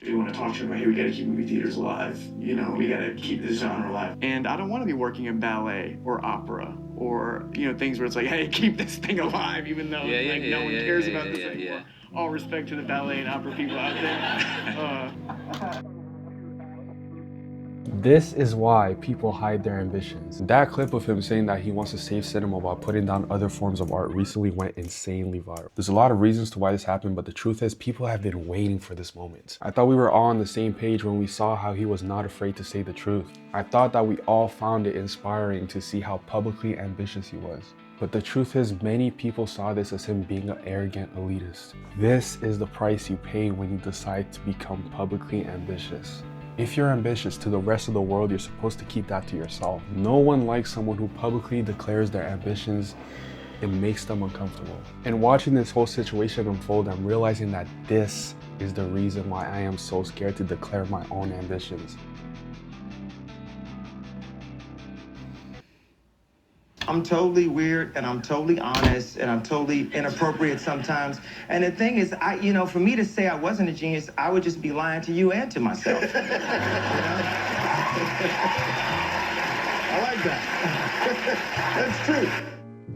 We want to talk to them about, hey, we got to keep movie theaters alive. You know, we got to keep this genre alive. And I don't want to be working in ballet or opera or, you know, things where it's like, hey, keep this thing alive, even though no one cares about this anymore. All respect to the ballet and opera people out there. This is why people hide their ambitions. That clip of him saying that he wants to save cinema while putting down other forms of art recently went insanely viral. There's a lot of reasons to why this happened, but the truth is people have been waiting for this moment. I thought we were all on the same page when we saw how he was not afraid to say the truth. I thought that we all found it inspiring to see how publicly ambitious he was. But the truth is, many people saw this as him being an arrogant elitist. This is the price you pay when you decide to become publicly ambitious. If you're ambitious to the rest of the world, you're supposed to keep that to yourself. No one likes someone who publicly declares their ambitions. It makes them uncomfortable. And watching this whole situation unfold, I'm realizing that this is the reason why I am so scared to declare my own ambitions. I'm totally weird and I'm totally honest and I'm totally inappropriate sometimes. And the thing is, for me to say I wasn't a genius, I would just be lying to you and to myself. You know? I like that. That's true.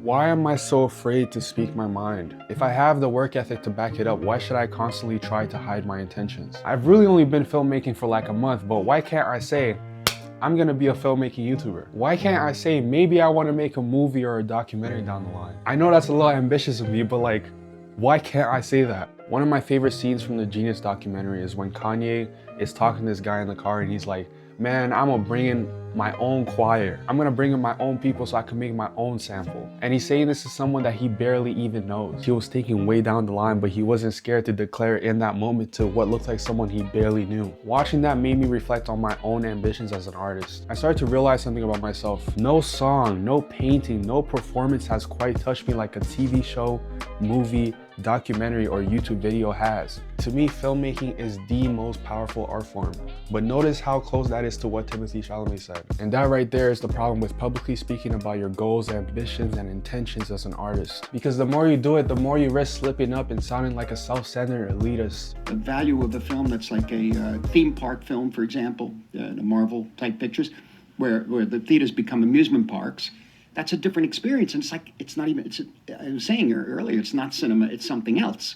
Why am I so afraid to speak my mind? If I have the work ethic to back it up, why should I constantly try to hide my intentions? I've really only been filmmaking for like a month, but why can't I say, I'm gonna be a filmmaking YouTuber? Why can't I say maybe I wanna make a movie or a documentary down the line? I know that's a little ambitious of me, but like, why can't I say that? One of my favorite scenes from the Genius documentary is when Kanye is talking to this guy in the car and he's like, man, I'm gonna bring in my own choir. I'm gonna bring in my own people so I can make my own sample. And he's saying this to someone that he barely even knows. He was thinking way down the line, but he wasn't scared to declare in that moment to what looked like someone he barely knew. Watching that made me reflect on my own ambitions as an artist. I started to realize something about myself. No song, no painting, no performance has quite touched me like a TV show, movie, documentary, or YouTube video has. To me, filmmaking is the most powerful art form. But notice how close that is to what Timothée Chalamet said. And that right there is the problem with publicly speaking about your goals, ambitions, and intentions as an artist. Because the more you do it, the more you risk slipping up and sounding like a self-centered elitist. The value of a film that's like a theme park film, for example, the Marvel type pictures, where the theaters become amusement parks, that's a different experience. And I was saying earlier, it's not cinema, it's something else.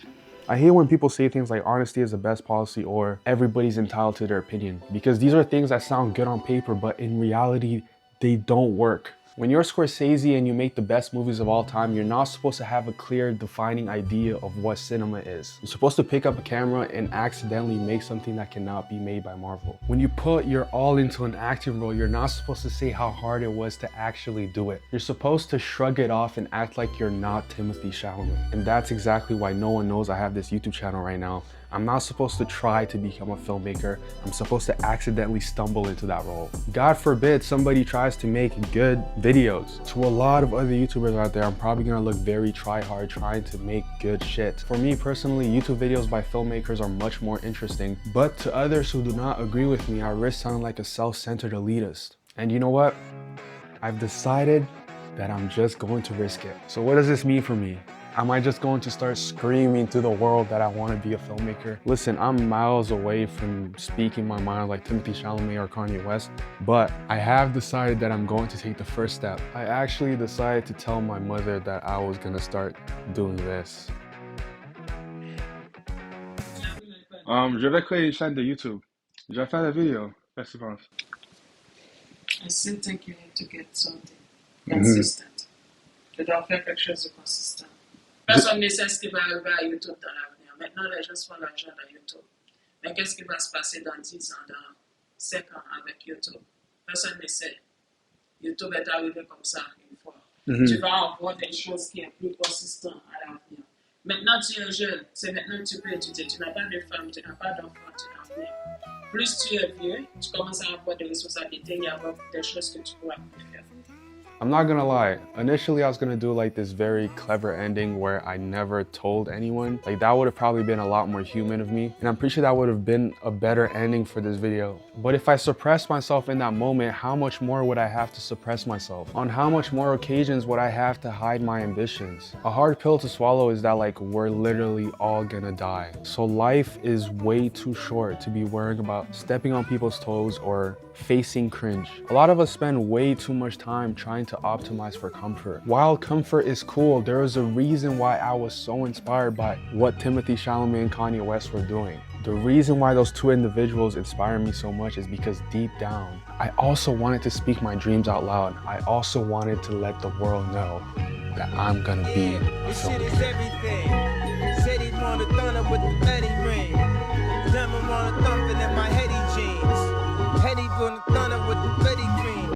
I hate when people say things like honesty is the best policy or everybody's entitled to their opinion, because these are things that sound good on paper, but in reality, they don't work. When you're Scorsese and you make the best movies of all time, you're not supposed to have a clear, defining idea of what cinema is. You're supposed to pick up a camera and accidentally make something that cannot be made by Marvel. When you put your all into an acting role, you're not supposed to say how hard it was to actually do it. You're supposed to shrug it off and act like you're not Timothée Chalamet. And that's exactly why no one knows I have this YouTube channel right now. I'm not supposed to try to become a filmmaker. I'm supposed to accidentally stumble into that role. God forbid somebody tries to make good videos. To a lot of other YouTubers out there, I'm probably gonna look very try-hard trying to make good shit. For me personally, YouTube videos by filmmakers are much more interesting, but to others who do not agree with me, I risk sounding like a self-centered elitist. And you know what? I've decided that I'm just going to risk it. So what does this mean for me? Am I just going to start screaming to the world that I want to be a filmmaker? Listen, I'm miles away from speaking my mind like Timothée Chalamet or Kanye West, but I have decided that I'm going to take the first step. I actually decided to tell my mother that I was going to start doing this. Je vais créer une chaîne de YouTube. Je vais faire des vidéos. Qu'est-ce que tu penses? I still think you need to get something consistent. Tu dois faire quelque chose de consistent. Personne ne sait ce qui va arriver à YouTube dans l'avenir. Maintenant, les gens font l'argent dans YouTube. Mais qu'est-ce qui va se passer dans 10 ans, dans 5 ans avec YouTube? Personne ne sait. YouTube est arrivé comme ça une fois. Tu vas avoir des choses qui sont plus consistantes à l'avenir. Maintenant, tu es jeune. C'est maintenant que tu peux étudier. Tu n'as pas de femme, tu n'as pas d'enfant, tu n'as rien. Plus tu es vieux, tu commences à avoir des responsabilités, il y a des choses que tu pourras plus faire. I'm not gonna lie, initially I was gonna do like this very clever ending where I never told anyone. Like that would have probably been a lot more human of me. And I'm pretty sure that would have been a better ending for this video. But if I suppressed myself in that moment, how much more would I have to suppress myself? On how much more occasions would I have to hide my ambitions? A hard pill to swallow is that like we're literally all gonna die. So life is way too short to be worrying about stepping on people's toes or facing cringe. A lot of us spend way too much time trying to optimize for comfort. While comfort is cool, there is a reason why I was so inspired by what Timothée Chalamet and Kanye West were doing. The reason why those two individuals inspire me so much is because deep down, I also wanted to speak my dreams out loud. I also wanted to let the world know that I'm gonna be a filmmaker.